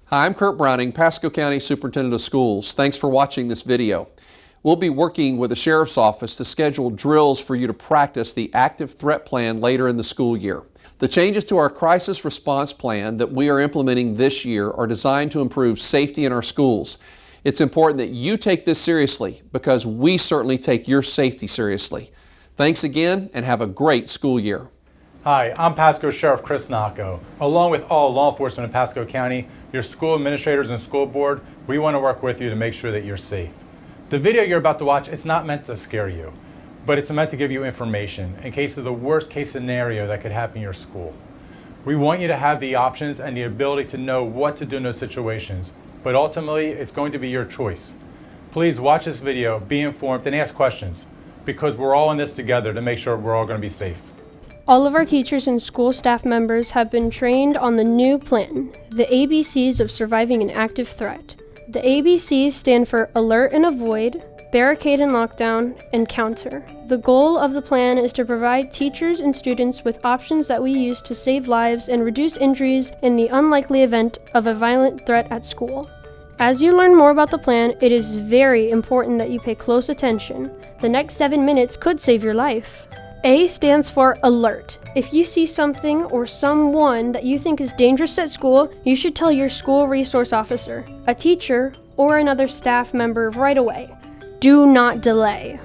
Hi, I'm Kurt Browning, Pasco County Superintendent of Schools. Thanks for watching this video. We'll be working with the Sheriff's Office to schedule drills for you to practice the active threat plan later in the school year. The changes to our crisis response plan that we are implementing this year are designed to improve safety in our schools. It's important that you take this seriously because we certainly take your safety seriously. Thanks again and have a great school year. Hi, I'm Pasco Sheriff Chris Nacco. Along with all law enforcement in Pasco County, your school administrators and school board, we want to work with you to make sure that you're safe. The video you're about to watch, it's not meant to scare you, but it's meant to give you information in case of the worst case scenario that could happen in your school. We want you to have the options and the ability to know what to do in those situations, but ultimately it's going to be your choice. Please watch this video, be informed, and ask questions, because we're all in this together to make sure we're all going to be safe. All of our teachers and school staff members have been trained on the new plan, the ABCs of surviving an active threat. The ABCs stand for Alert and Avoid, Barricade and Lockdown, and Counter. The goal of the plan is to provide teachers and students with options that we use to save lives and reduce injuries in the unlikely event of a violent threat at school. As you learn more about the plan, it is very important that you pay close attention. The next 7 minutes could save your life. A stands for Alert. If you see something or someone that you think is dangerous at school, you should tell your school resource officer, a teacher, or another staff member right away. Do not delay.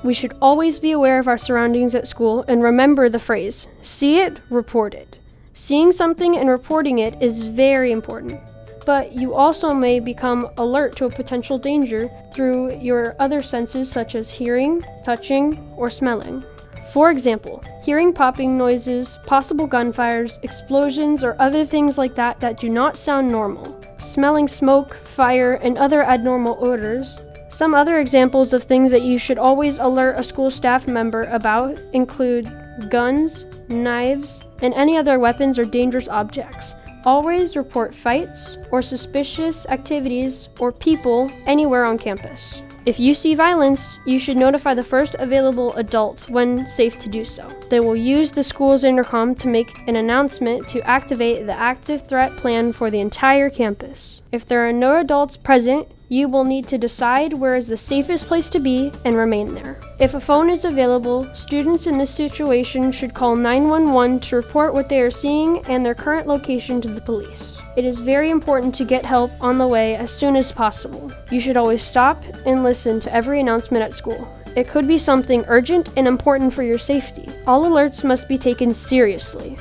We should always be aware of our surroundings at school and remember the phrase, see it, report it. Seeing something and reporting it is very important. But you also may become alert to a potential danger through your other senses such as hearing, touching, or smelling. For example, hearing popping noises, possible gunfires, explosions, or other things like that do not sound normal. Smelling smoke, fire, and other abnormal odors. Some other examples of things that you should always alert a school staff member about include guns, knives, and any other weapons or dangerous objects. Always report fights or suspicious activities or people anywhere on campus. If you see violence, you should notify the first available adult when safe to do so. They will use the school's intercom to make an announcement to activate the active threat plan for the entire campus. If there are no adults present, you will need to decide where is the safest place to be and remain there. If a phone is available, students in this situation should call 911 to report what they are seeing and their current location to the police. It is very important to get help on the way as soon as possible. You should always stop and listen to every announcement at school. It could be something urgent and important for your safety. All alerts must be taken seriously.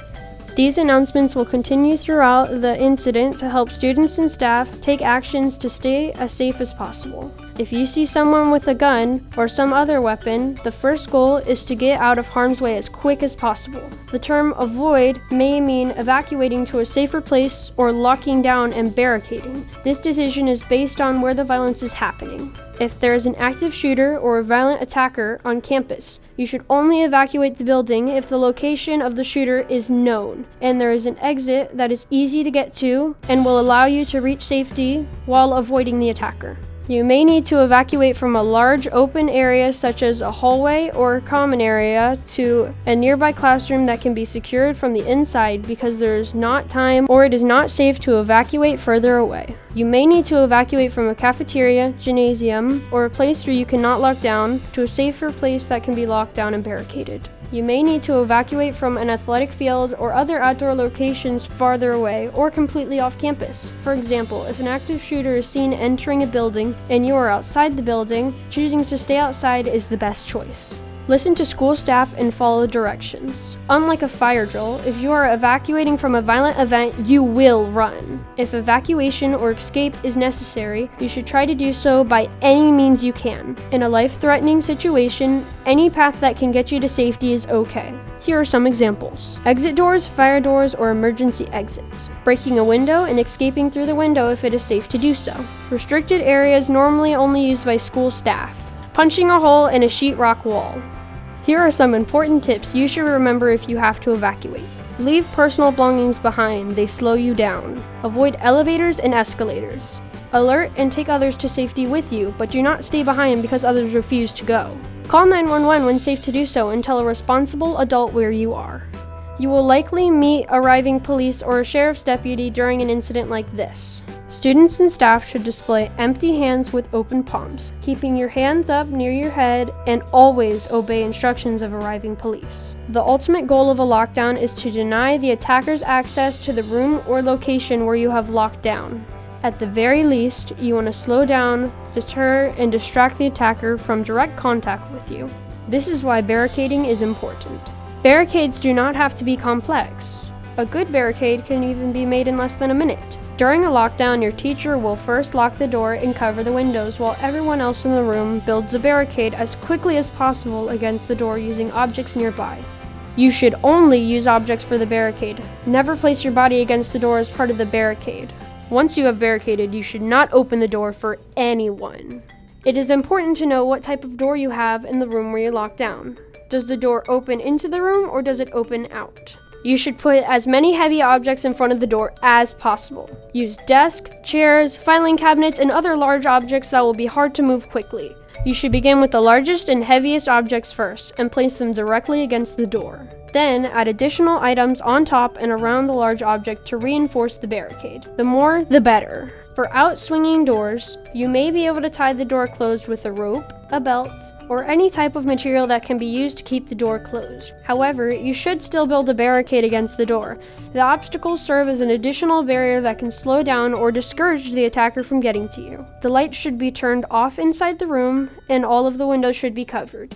These announcements will continue throughout the incident to help students and staff take actions to stay as safe as possible. If you see someone with a gun or some other weapon, the first goal is to get out of harm's way as quick as possible. The term avoid may mean evacuating to a safer place or locking down and barricading. This decision is based on where the violence is happening. If there is an active shooter or a violent attacker on campus, you should only evacuate the building if the location of the shooter is known and there is an exit that is easy to get to and will allow you to reach safety while avoiding the attacker. You may need to evacuate from a large open area such as a hallway or a common area to a nearby classroom that can be secured from the inside because there is not time or it is not safe to evacuate further away. You may need to evacuate from a cafeteria, gymnasium, or a place where you cannot lock down to a safer place that can be locked down and barricaded. You may need to evacuate from an athletic field or other outdoor locations farther away or completely off campus. For example, if an active shooter is seen entering a building and you are outside the building, choosing to stay outside is the best choice. Listen to school staff and follow directions. Unlike a fire drill, if you are evacuating from a violent event, you will run. If evacuation or escape is necessary, you should try to do so by any means you can. In a life-threatening situation, any path that can get you to safety is okay. Here are some examples. Exit doors, fire doors, or emergency exits. Breaking a window and escaping through the window if it is safe to do so. Restricted areas normally only used by school staff. Punching a hole in a sheetrock wall. Here are some important tips you should remember if you have to evacuate. Leave personal belongings behind, they slow you down. Avoid elevators and escalators. Alert and take others to safety with you, but do not stay behind because others refuse to go. Call 911 when safe to do so and tell a responsible adult where you are. You will likely meet arriving police or a sheriff's deputy during an incident like this. Students and staff should display empty hands with open palms, keeping your hands up near your head, and always obey instructions of arriving police. The ultimate goal of a lockdown is to deny the attackers access to the room or location where you have locked down. At the very least, you want to slow down, deter, and distract the attacker from direct contact with you. This is why barricading is important. Barricades do not have to be complex. A good barricade can even be made in less than a minute. During a lockdown, your teacher will first lock the door and cover the windows while everyone else in the room builds a barricade as quickly as possible against the door using objects nearby. You should only use objects for the barricade. Never place your body against the door as part of the barricade. Once you have barricaded, you should not open the door for anyone. It is important to know what type of door you have in the room where you're locked down. Does the door open into the room or does it open out? You should put as many heavy objects in front of the door as possible. Use desks, chairs, filing cabinets, and other large objects that will be hard to move quickly. You should begin with the largest and heaviest objects first and place them directly against the door. Then add additional items on top and around the large object to reinforce the barricade. The more, the better. For out-swinging doors, you may be able to tie the door closed with a rope, a belt, or any type of material that can be used to keep the door closed. However, you should still build a barricade against the door. The obstacles serve as an additional barrier that can slow down or discourage the attacker from getting to you. The lights should be turned off inside the room, and all of the windows should be covered.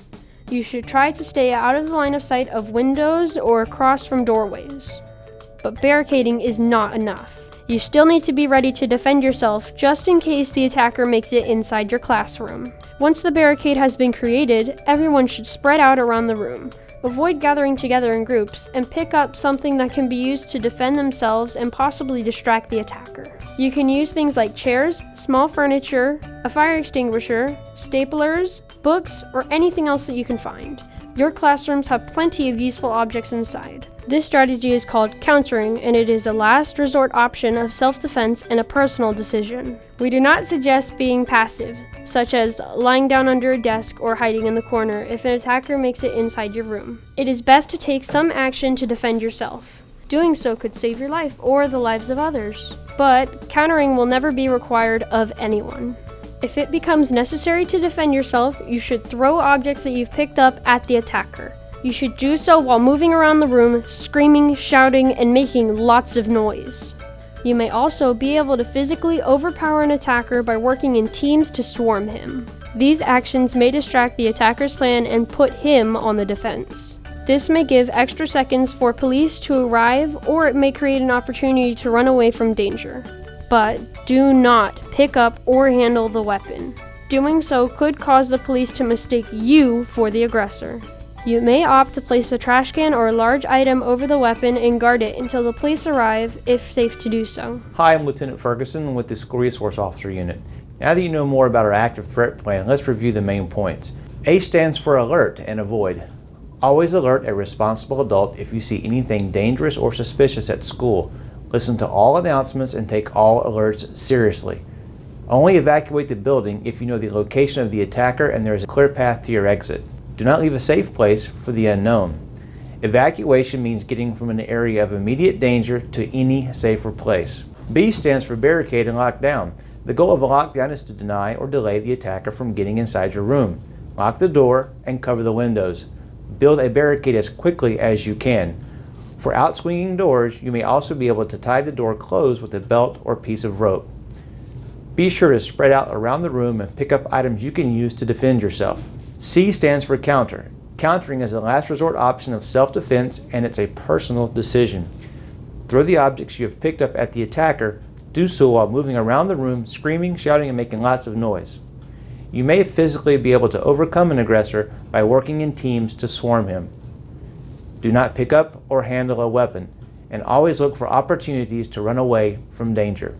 You should try to stay out of the line of sight of windows or across from doorways. But barricading is not enough. You still need to be ready to defend yourself just in case the attacker makes it inside your classroom. Once the barricade has been created, everyone should spread out around the room. Avoid gathering together in groups and pick up something that can be used to defend themselves and possibly distract the attacker. You can use things like chairs, small furniture, a fire extinguisher, staplers, books, or anything else that you can find. Your classrooms have plenty of useful objects inside. This strategy is called countering, and it is a last resort option of self-defense and a personal decision. We do not suggest being passive, such as lying down under a desk or hiding in the corner if an attacker makes it inside your room. It is best to take some action to defend yourself. Doing so could save your life or the lives of others. But countering will never be required of anyone. If it becomes necessary to defend yourself, you should throw objects that you've picked up at the attacker. You should do so while moving around the room, screaming, shouting, and making lots of noise. You may also be able to physically overpower an attacker by working in teams to swarm him. These actions may distract the attacker's plan and put him on the defense. This may give extra seconds for police to arrive, or it may create an opportunity to run away from danger. But do not pick up or handle the weapon. Doing so could cause the police to mistake you for the aggressor. You may opt to place a trash can or a large item over the weapon and guard it until the police arrive, if safe to do so. Hi, I'm Lieutenant Ferguson with the School Resource Officer Unit. Now that you know more about our active threat plan, let's review the main points. A stands for alert and avoid. Always alert a responsible adult if you see anything dangerous or suspicious at school. Listen to all announcements and take all alerts seriously. Only evacuate the building if you know the location of the attacker and there is a clear path to your exit. Do not leave a safe place for the unknown. Evacuation means getting from an area of immediate danger to any safer place. B stands for barricade and lock down. The goal of a lockdown is to deny or delay the attacker from getting inside your room. Lock the door and cover the windows. Build a barricade as quickly as you can. For out-swinging doors, you may also be able to tie the door closed with a belt or piece of rope. Be sure to spread out around the room and pick up items you can use to defend yourself. C stands for counter. Countering is a last resort option of self-defense, and it's a personal decision. Throw the objects you have picked up at the attacker. Do so while moving around the room, screaming, shouting, and making lots of noise. You may physically be able to overcome an aggressor by working in teams to swarm him. Do not pick up or handle a weapon, and always look for opportunities to run away from danger.